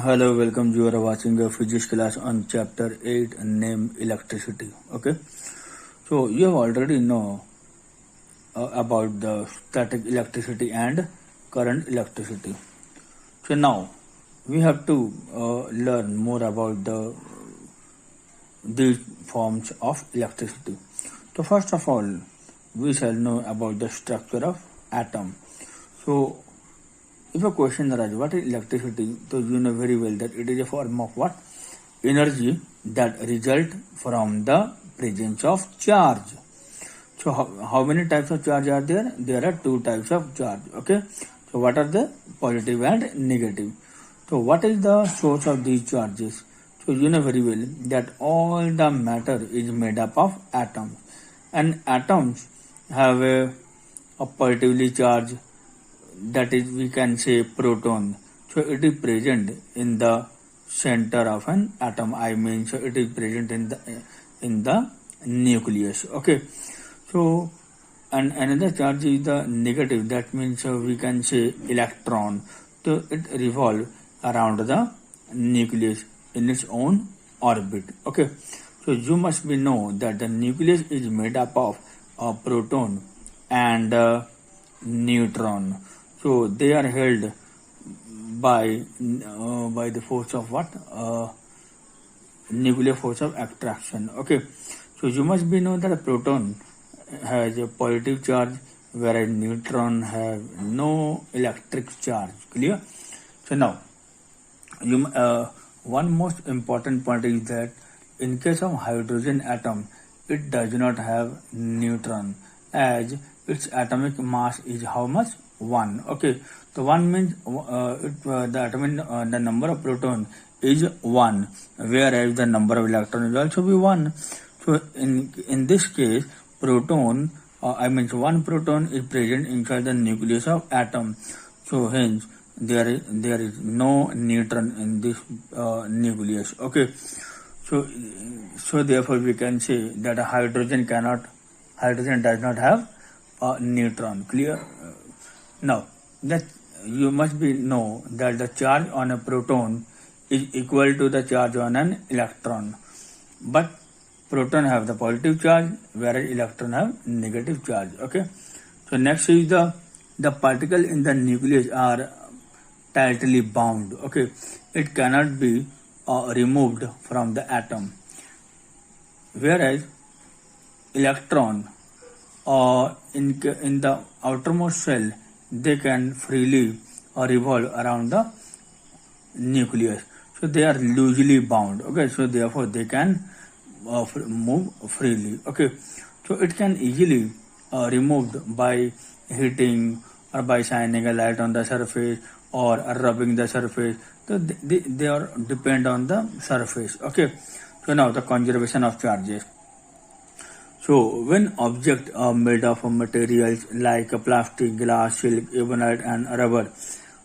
Hello, welcome. You are watching a physics class on chapter 8 named electricity. Okay, so you have already know about the static electricity and current electricity. So now we have to learn more about these forms of electricity. So first of all, we shall know about the structure of atom. So if a question arises, what is electricity? So you know very well that it is a form of what? Energy that result from the presence of charge. So how many types of charge are there? There are two types of charge. Okay. So what are the positive and negative? So what is the source of these charges? So you know very well that all the matter is made up of atoms, and atoms have a positively charged, that is we can say proton. So it is present in the center of an atom. I mean, so it is present in the nucleus. Okay. So and another charge is the negative. That means we can say electron. So it revolves around the nucleus in its own orbit. Okay. So you must be know that the nucleus is made up of a proton and neutron. So they are held by the force of what? Nuclear force of attraction. Okay. So you must be know that a proton has a positive charge, whereas neutron have no electric charge. Clear? So now, one most important point is that in case of hydrogen atom, it does not have neutron, as its atomic mass is how much? 1. Okay. So 1 means the number of proton is 1, whereas the number of electron is also be 1. So in this case, proton, I mean one proton is present inside the nucleus of atom. So hence there is no neutron in this nucleus. Okay. So therefore we can say that hydrogen does not have a neutron. Clear? Now that you must be know that the charge on a proton is equal to the charge on an electron, but proton have the positive charge, whereas electron have negative charge. Okay. So next is the particle in the nucleus are tightly bound. Okay. It cannot be removed from the atom, whereas electron in the outermost shell, they can freely revolve around the nucleus. So they are loosely bound. Okay. So therefore they can move freely. Okay. So it can easily removed by heating or by shining a light on the surface or rubbing the surface. So they are depend on the surface. Okay. So now the conservation of charges. So when objects are made of materials like plastic, glass, silk, ebonite and rubber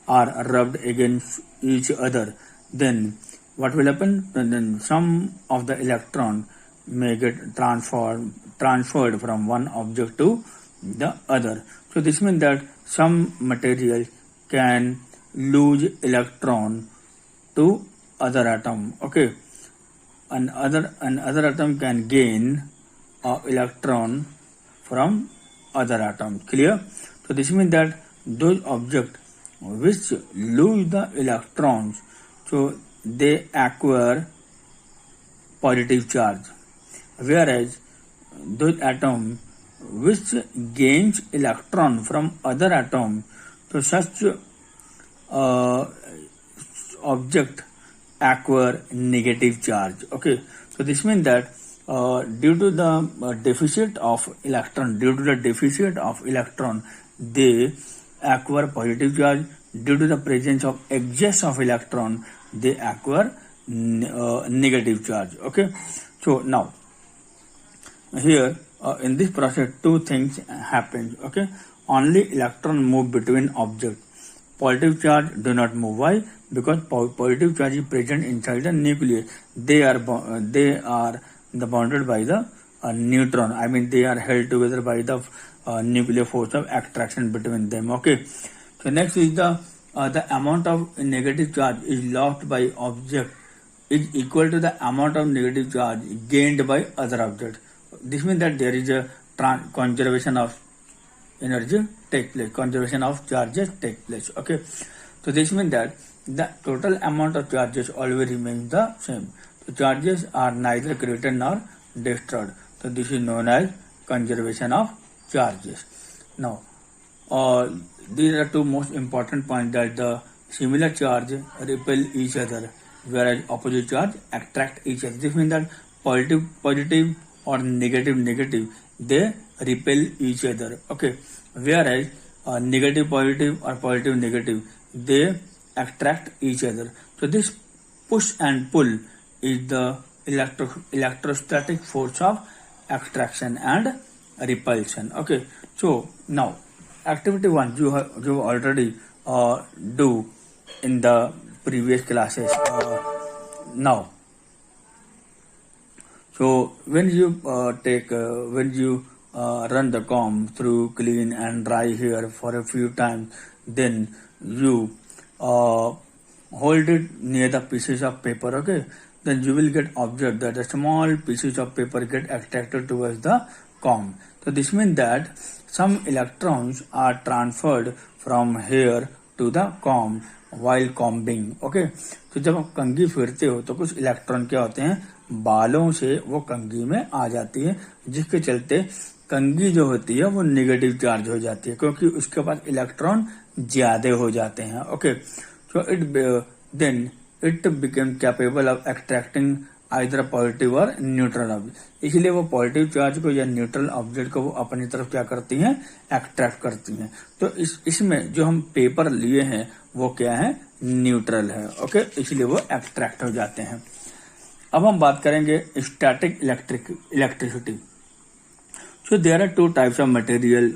are rubbed against each other, then what will happen? Then some of the electron may get transferred from one object to the other. So this means that some material can lose electron to other atom. Okay. Another atom can gain electron from other atom. Clear? So this means that those objects which lose the electrons, so they acquire positive charge, whereas those atom which gains electron from other atom, so such object acquire negative charge. Okay. So this means that due to the deficit of electron, they acquire positive charge. Due to the presence of excess of electron, they acquire negative charge. Okay. So now here in this process, two things happen. Okay. Only electron move between objects. Positive charge do not move. Why? Because positive charge is present inside the nucleus. They are bounded by the neutron. I mean they are held together by the nuclear force of attraction between them. Okay. So next is the the amount of negative charge is lost by object is equal to the amount of negative charge gained by other object. This means that there is a conservation of energy take place, conservation of charges take place. Okay, so this means that the total amount of charges always remains the same. So charges are neither created nor destroyed. So this is known as conservation of charges. Now, these are two most important points, that the similar charge repel each other, whereas opposite charge attract each other. This means that positive or negative, they repel each other. Okay, whereas negative positive or positive negative, they attract each other. So this push and pull is the electrostatic force of attraction and repulsion. Okay, so now activity 1 you already do in the previous classes. Now, so when you run the comb through clean and dry hair for a few times, then you hold it near the pieces of paper. Okay, then you will get observed that the small pieces of paper get attracted towards the comb. So this means that some electrons are transferred from hair to the comb while combing. Okay, तो जब आप कंघी फेरते हो तो कुछ electron क्या होते हैं, बालों से वो कंघी में आ जाती है, जिसके चलते कंघी जो होती है वो नेगेटिव चार्ज हो जाती है, क्योंकि उसके पास इलेक्ट्रॉन ज्यादा हो जाते हैं. Okay, so it became capable of attracting either positive or neutral object. इसलिए वो पॉजिटिव चार्ज को या न्यूट्रल ऑब्जेक्ट को वो अपनी तरफ क्या करती हैं, एक्ट्रैक्ट करती हैं. तो इसमें जो हम पेपर लिए हैं वो क्या है, न्यूट्रल है. ओके, इसलिए वो एक्ट्रैक्ट हो जाते हैं. अब हम बात करेंगे static electricity. So there are two types of material.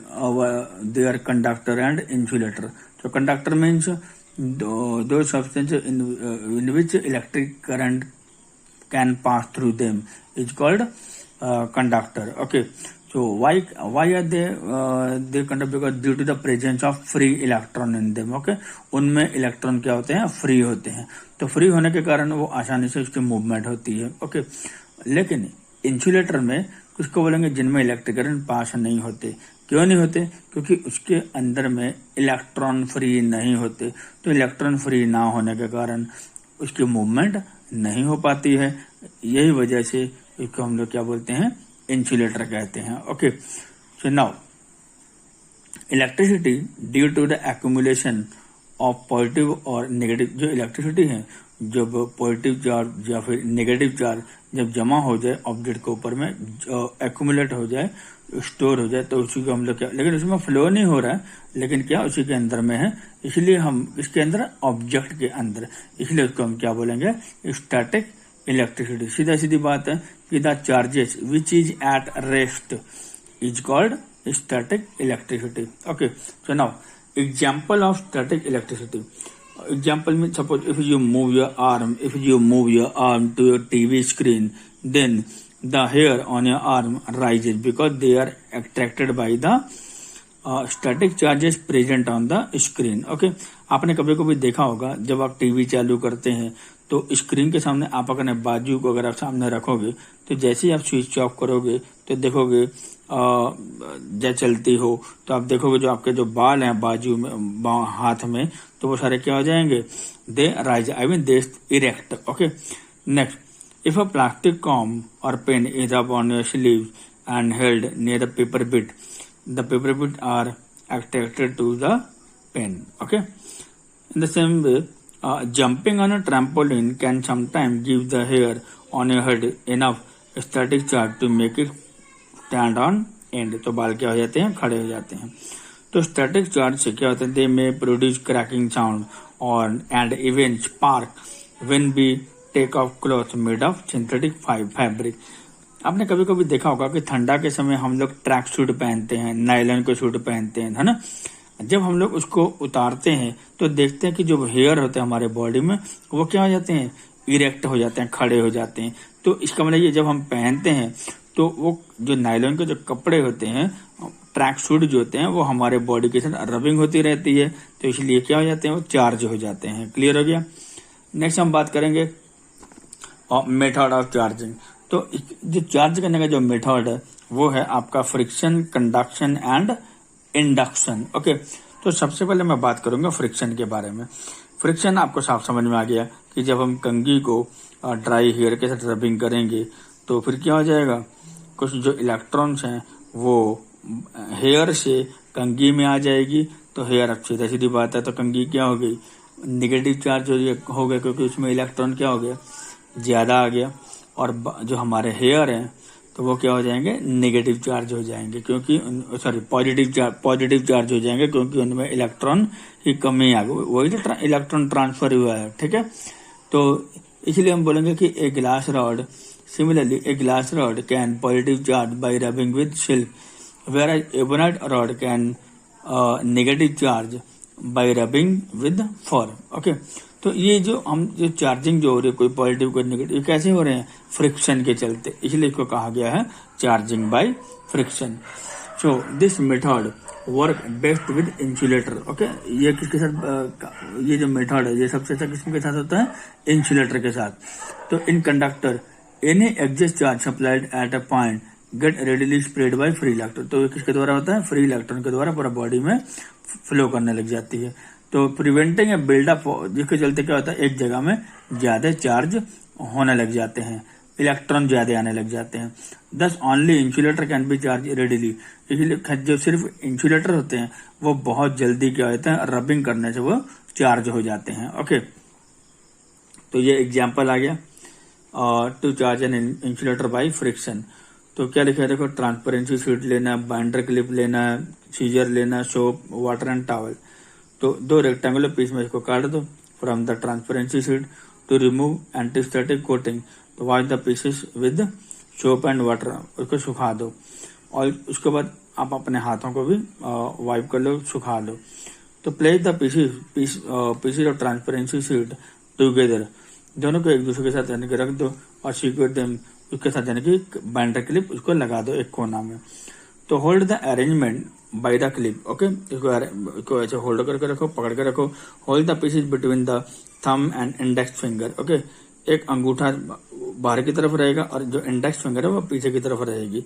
They are conductor and insulator. So conductor means those substances in which electric current can pass through them is called conductor. Okay. So why are they conduct? Because due to the presence of free electron in them. Okay. उनमें electron क्या होते हैं, free होते हैं. तो free होने के कारण वो आसानी से उसकी मूवमेंट होती है. ओके, लेकिन इंसुलेटर में उसको बोलेंगे जिनमें इलेक्ट्रिक करंट पास नहीं होते. क्यों नहीं होते, क्योंकि उसके अंदर में इलेक्ट्रॉन फ्री नहीं होते. तो इलेक्ट्रॉन फ्री ना होने के कारण उसकी मूवमेंट नहीं हो पाती है. यही वजह से इसको हम लोग क्या बोलते हैं, इंसुलेटर कहते हैं. Okay, so now electricity due to the accumulation of positive और नेगेटिव. जो इलेक्ट्रिसिटी है, जब पॉजिटिव चार्ज या फिर नेगेटिव चार्ज जब जमा हो जाए ऑब्जेक्ट के ऊपर में, एक्यूमुलेट हो जाए, स्टोर हो जाए, तो उसी को हम लोग क्या, लेकिन उसमें फ्लो नहीं हो रहा है, लेकिन क्या उसी के अंदर में है, इसलिए हम इसके अंदर ऑब्जेक्ट के अंदर, इसलिए उसको हम क्या बोलेंगे, स्टैटिक इलेक्ट्रिसिटी. सीधा सीधी बात है कि the charges which is at rest is called static electricity. Okay, so now example of static electricity. Example means, suppose if you move your arm to your TV screen, then the hair on your arm rises because they are attracted by the static charges present on the screen. Okay, आपने कभी कभी देखा होगा जब आप TV चालू करते हैं तो स्क्रीन के सामने आप अपने बाजू को अगर आप सामने रखोगे तो जैसे ही आप स्विच ऑफ करोगे तो देखोगे जब चलती हो तो आप देखोगे जो आपके जो बाल हैं बाजू में, हाथ में, तो वो सारे क्या हो जाएंगे, they rise, I mean they erect. Okay, next, if a plastic comb or pen is up on your sleeve and held near the paper bit are attracted to the pen. Okay, in the same way, jumping on a trampoline can sometimes give the hair on your head enough static charge to make it stand on end. तो बाल क्या हो जाते हैं, खड़े हो जाते हैं. तो स्टैटिक चार्ज से क्या होता है, they may produce cracking sound और and even spark when we take off cloth made of synthetic fabric. आपने कभी कभी देखा होगा कि ठंडा के समय हम लोग ट्रैक सूट पहनते हैं, नायलॉन के सूट पहनते हैं, है ना. जब हम लोग उसको उतारते हैं तो देखते हैं कि जो हेयर होते हैं हमारे बॉडी में वो क्या हो जाते हैं, इरेक्ट हो जाते हैं, खड़े हो जाते हैं. तो इसका मतलब ये जब हम पहनते हैं तो वो जो नायलॉन के जो कपड़े होते हैं ट्रैक सूट जो होते हैं वो हमारे बॉडी के साथ रबिंग होती रहती है, तो इसलिए क्या हो जाते हैं, वो चार्ज हो जाते हैं। क्लियर हो गया। नेक्स्ट हम बात करेंगे मेथड ऑफ चार्जिंग। तो जो चार्ज करने का जो मेथड है वो है आपका friction, conduction and induction. Okay, तो सबसे पहले मैं बात करूंगा फ्रिक्शन के बारे में। फ्रिक्शन आपको साफ समझ में आ गया कि जब हम कंघी को ड्राई हेयर के साथ रबिंग करेंगे तो फिर क्या हो जाएगा, कुछ जो इलेक्ट्रॉन्स हैं वो हेयर से कंघी में आ जाएगी, तो हेयर अच्छी सीधी बात है, तो कंघी क्या हो गई, निगेटिव चार्ज हो गया, क्योंकि उसमें इलेक्ट्रॉन क्या हो गया, ज्यादा आ गया। और जो हमारे हेयर हैं तो वो क्या हो जाएंगे, नेगेटिव चार्ज हो जाएंगे, क्योंकि सॉरी पॉजिटिव चार्ज हो जाएंगे, क्योंकि उनमें इलेक्ट्रॉन की कमी आ गई, वही तो इलेक्ट्रॉन ट्रांसफर हुआ है। ठीक है, तो इसलिए हम बोलेंगे कि a glass rod, similarly a glass rod can positive charge by rubbing with silk, whereas ebonite rod can negative charge by rubbing with fur. Okay, तो ये जो हम जो चार्जिंग जो हो रही है, कोई पॉजिटिव कोई नेगेटिव, ये कैसे हो रहे हैं, फ्रिक्शन के चलते, इसलिए इसको कहा गया है charging by friction. So this method work best with insulator. Okay, ये किसके साथ, ये जो मेथड है ये सबसे अच्छा किसके साथ होता है, इंसुलेटर के साथ। तो in conductor any exist charge supplied at a point get readily spread by free electron. तो किसके द्वारा होता है, फ्री इलेक्ट्रॉन के द्वारा पूरा बॉडी में फ्लो करने लग जाती है। तो प्रिवेंटिंग ए बिल्डअप, जिसके चलते क्या होता है, एक जगह में ज्यादा चार्ज होने लग जाते हैं, इलेक्ट्रॉन ज्यादा आने लग जाते हैं। दस only insulator can be charge readily, इसलिए जो सिर्फ इंसुलेटर होते हैं वो बहुत जल्दी क्या होते हैं, रबिंग करने से वो चार्ज हो जाते हैं। ओके, तो ये एग्जाम्पल आ गया to charge an insulator by friction. तो क्या लिखा है, देखो, ट्रांसपेरेंसी शीट लेना, बाइंडर क्लिप लेना, सीजर लेना, सोप, वाटर एंड टॉवल। तो दो रेक्टेंगुलर पीस में इसको काट दो from the transparency sheet to remove antistatic coating. तो wash the pieces with soap and water, उसको सुखा दो, और उसके बाद आप अपने हाथों को भी वाइप कर लो, सुखा लो। तो place the pieces of transparency sheet together, दोनों को एक दूसरे के साथ यानी कि रख दो, और सिक्योर देम, उसके साथ यानी कि बाइंडर क्लिप उसको लगा दो एक कोना में। तो hold the arrangement by the clip. Okay, इसको ऐसे होल्ड करके रखो, पकड़ के रखो। Hold the pieces between the thumb and index finger. Okay, एक अंगूठा बाहर की तरफ रहेगा और जो इंडेक्स फिंगर है वो पीछे की तरफ रहेगी।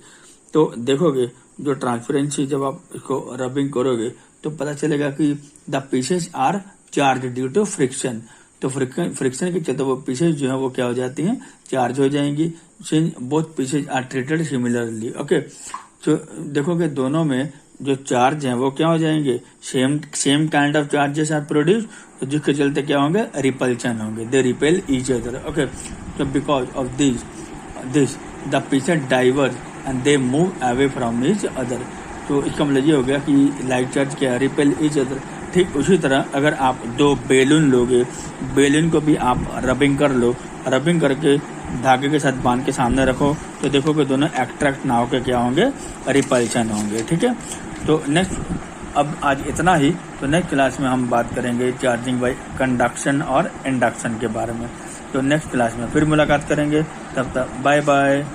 तो देखोगे जो ट्रांसपेरेंसी, जब आप इसको रबिंग करोगे तो पता चलेगा कि the pieces are charge due to friction. तो फ्रिक्शन के चलते वो पीसेज जो है वो क्या हो जाती हैं, चार्ज हो जाएंगी। Both pieces are treated similarly. Okay, तो देखोगे दोनों में जो चार्ज हैं वो क्या हो जाएंगे, same kind of charges are produce, तो जिसके चलते क्या होंगे, रिपल्शन होंगे, they repel each other. Okay, तो because of this the pieces diverge and they move away from each other. तो इसका मतलब ये हो गया कि लाइक चार्ज क्या, रिपेल ईच अदर। ठीक उसी तरह अगर आप दो बेलून लोगे, बेलून को भी आप रबिंग कर लो, रबिंग करके धागे के साथ बांध के सामने रखो, तो देखो कि दोनों अट्रैक्ट ना होकर क्या होंगे, रिपल्शन होंगे। ठीक है, तो नेक्स्ट, अब आज इतना ही। तो नेक्स्ट क्लास में हम बात करेंगे चार्जिंग बाय कंडक्शन और इंडक्शन के बारे में। तो नेक्स्ट क्लास में फिर मुलाकात करेंगे, तब तक बाय बाय।